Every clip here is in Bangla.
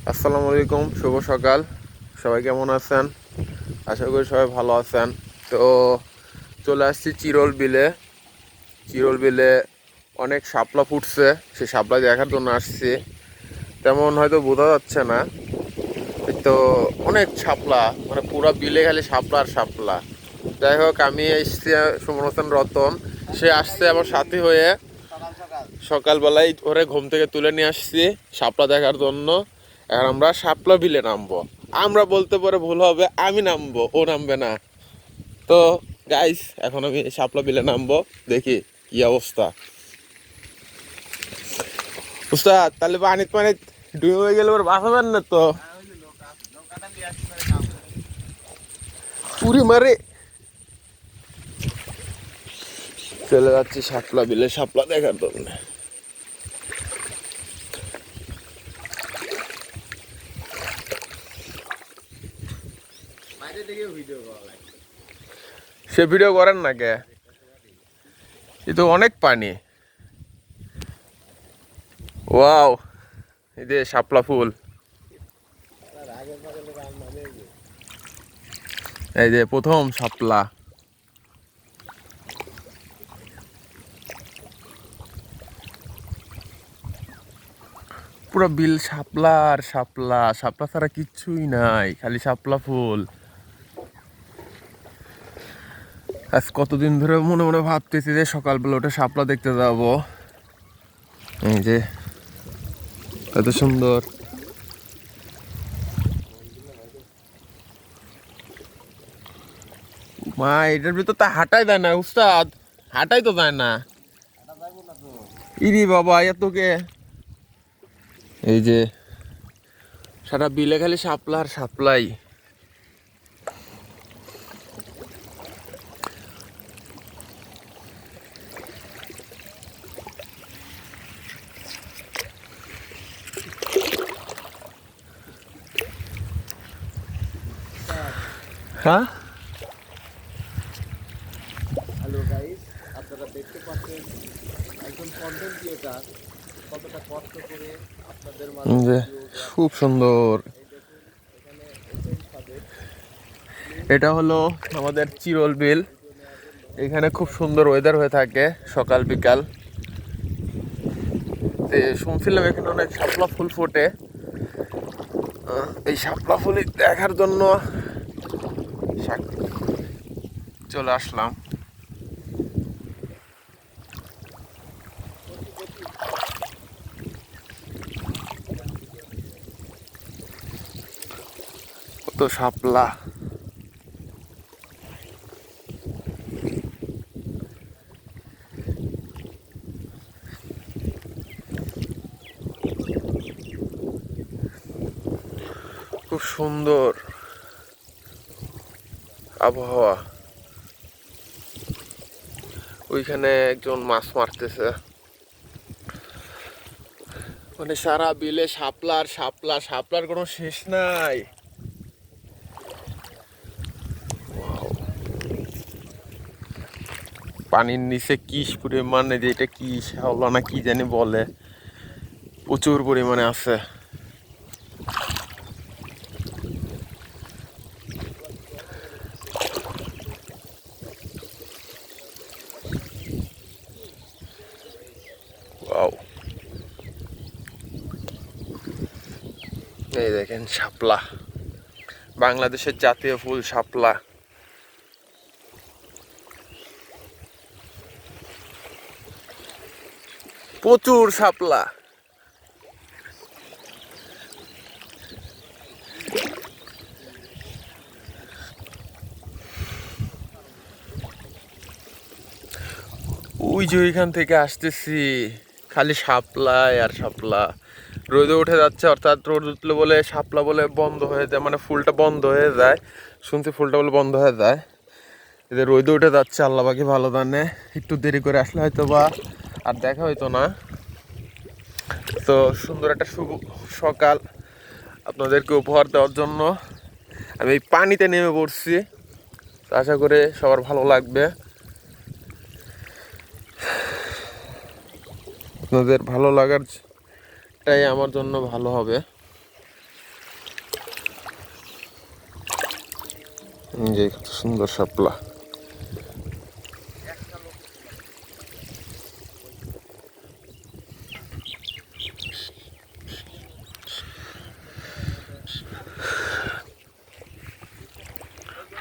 আসসালামু আলাইকুম, শুভ সকাল। সবাই কেমন আছেন? আশা করি সবাই ভালো আছেন। তো চলে আসছি চিরল বিলে। চিরল বিলে অনেক শাপলা ফুটছে, সেই শাপলা দেখার জন্য আসছি। তেমন হয়তো বোঝা যাচ্ছে না, এই তো অনেক শাপলা, মানে পুরো বিলে খালি শাপলা আর শাপলা। যাই হোক, আমি এসছি সুমন হোসেন রতন, সে আসছে আমার সাথী হয়ে। সকালবেলায় ওরে ঘুম থেকে তুলে নিয়ে আসছি শাপলা দেখার জন্য। এখন আমরা শাপলা বিলে নামবো। আমরা বলতে পারে ভুল হবে, আমি নামবো, ও নামবে না। তো গাইস, এখন আমি শাপলা বিলে নামবো, দেখি কি অবস্থা। উস্তাদ, তাহলে পানিত পানিত ডুবে হয়ে গেলে ওর বাঁচাবেন না তো? পুরি মারে চলে যাচ্ছি শাপলা বিলে শাপলা দেখার জন্য। সে ভিডিও করেন না কে? এ তো অনেক পানি। ওয়াও, এই যে শাপলা ফুল, এই যে প্রথম শাপলা। পুরো বিল শাপলা আর শাপলা, শাপলা ছাড়া কিচ্ছুই নাই, খালি শাপলা ফুল। আজ কতদিন ধরে মনে মনে ভাবতেছি যে সকালবেলা ওটা শাপলা দেখতে যাব। এই যে কত সুন্দর। মা, এটার ভিতর তো হাঁটাই দেয় না উস্তাদ, হাঁটাই তো দেয় না। ইরি বাবা, এতকে এই যে সারা বিলে খালি শাপলা আর শাপলাই। হ্যাঁ, হ্যালো গাইস, আপনারা দেখতে পাচ্ছেন একজন কন্টেন্ট ক্রিয়েটার কতটা কষ্ট করে আপনাদের মাঝে যে ভিডিও দেওয়ার খুব চেষ্টা করে। সুন্দর। এই দেখুন, এখানে ওপেন ছাদে এটা হলো আমাদের চিরল বিল। ভিডিও নেওয়ার জন্য এখানে খুব সুন্দর ওয়েদার হয়ে থাকে সকাল বিকাল। শুনছিলাম এখানে অনেক শাপলা ফুল ফোটে। এই শাপলা ফুল দেখার জন্য চলে আসলাম। কত শাপলা! খুব সুন্দর আবহাওয়া। ওইখানে একজন মাছ মারতেছে। মানে সারা বিলে শাপলা আর শাপলা, শাপলার কোনো শেষ নাই। পানির নিচে কি পরিমাণে, যে এটা কি শ্যাওলা না কি জানি বলে, প্রচুর পরিমাণে আছে। ওয়াও, এই দেখেন শাপলা, বাংলাদেশের জাতীয় ফুল শাপলা। প্রচুর শাপলা। ওই যে ওইখান থেকে আসতেছি, খালি শাপলাই আর শাপলা। রোদে উঠে যাচ্ছে, অর্থাৎ রোদ উঠলে বলে শাপলা বলে বন্ধ হয়ে যায়, মানে ফুলটা বন্ধ হয়ে যায়। শুনছি ফুলটা বলে বন্ধ হয়ে যায়। এদের রোদে উঠে যাচ্ছে, আল্লাহ বাকি ভালো জানে। একটু দেরি করে আসলে হয়তো বা আর দেখা হইতো না। তো সুন্দর একটা শুভ সকাল আপনাদেরকে উপহার দেওয়ার জন্য আমি এই পানিতে নেমে পড়ছি। তো আশা করে সবার ভালো লাগবে, আপনাদের ভালো লাগারটাই আমার জন্য ভালো হবে। যে কত সুন্দর শাপলা।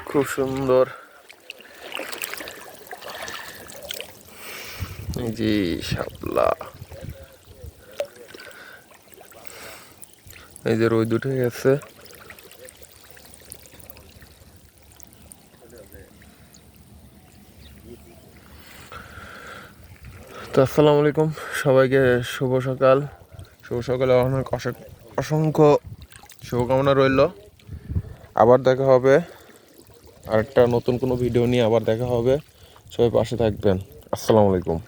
খুব সুন্দর। জি শাপলা, এই যে রোদ উঠে গেছে। তো আসসালামু আলাইকুম সবাইকে, শুভ সকাল। শুভ সকালে অনেক অসংখ্য শুভকামনা রইল। আবার দেখা হবে আরেকটা নতুন কোনো ভিডিও নিয়ে, আবার দেখা হবে। সবাই পাশে থাকবেন। আসসালামু আলাইকুম।